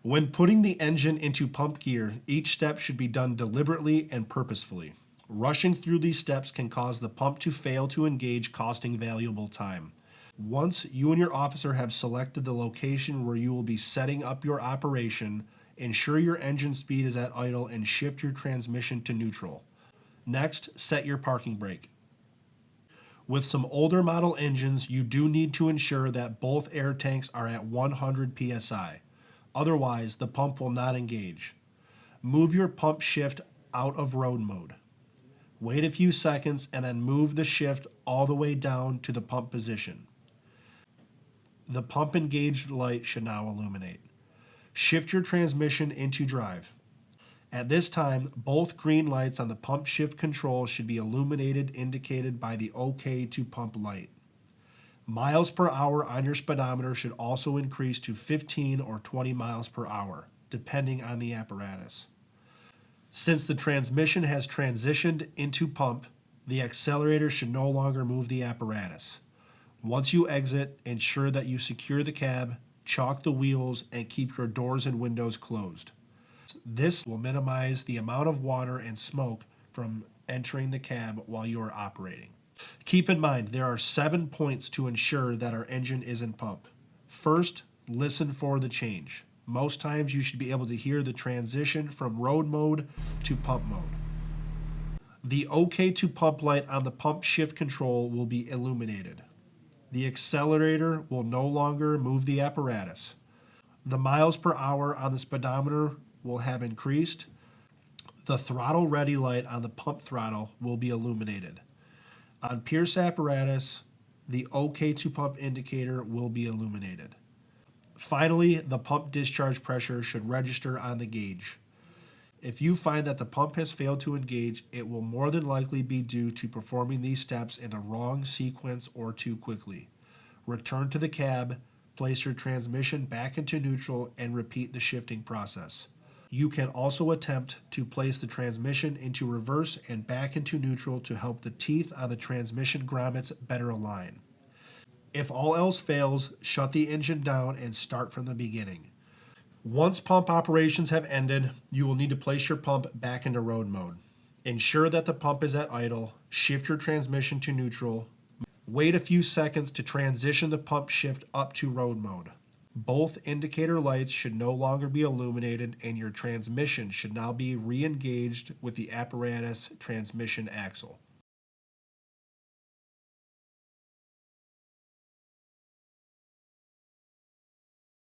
When putting the engine into pump gear, each step should be done deliberately and purposefully. Rushing through these steps can cause the pump to fail to engage, costing valuable time. Once you and your officer have selected the location where you will be setting up your operation, ensure your engine speed is at idle and shift your transmission to neutral. Next, set your parking brake. With some older model engines, you do need to ensure that both air tanks are at 100 psi. Otherwise, the pump will not engage. Move your pump shift out of road mode. Wait a few seconds and then move the shift all the way down to the pump position. The pump engaged light should now illuminate. Shift your transmission into drive. At this time, both green lights on the pump shift control should be illuminated, indicated by the OK to pump light. Miles per hour on your speedometer should also increase to 15 or 20 miles per hour, depending on the apparatus. Since the transmission has transitioned into pump, the accelerator should no longer move the apparatus. Once you exit, ensure that you secure the cab, chalk the wheels, and keep your doors and windows closed. This will minimize the amount of water and smoke from entering the cab while you are operating. Keep in mind, there are 7 points to ensure that our engine is in pump. First, listen for the change. Most times you should be able to hear the transition from road mode to pump mode. The OK to pump light on the pump shift control will be illuminated. The accelerator will no longer move the apparatus. The miles per hour on the speedometer will have increased. The throttle ready light on the pump throttle will be illuminated. On Pierce apparatus, the OK to pump indicator will be illuminated. Finally, the pump discharge pressure should register on the gauge. If you find that the pump has failed to engage, it will more than likely be due to performing these steps in the wrong sequence or too quickly. Return to the cab, place your transmission back into neutral, and repeat the shifting process. You can also attempt to place the transmission into reverse and back into neutral to help the teeth on the transmission grommets better align. If all else fails, shut the engine down and start from the beginning. Once pump operations have ended, you will need to place your pump back into road mode. Ensure that the pump is at idle, shift your transmission to neutral, wait a few seconds to transition the pump shift up to road mode. Both indicator lights should no longer be illuminated and your transmission should now be re-engaged with the apparatus transmission axle.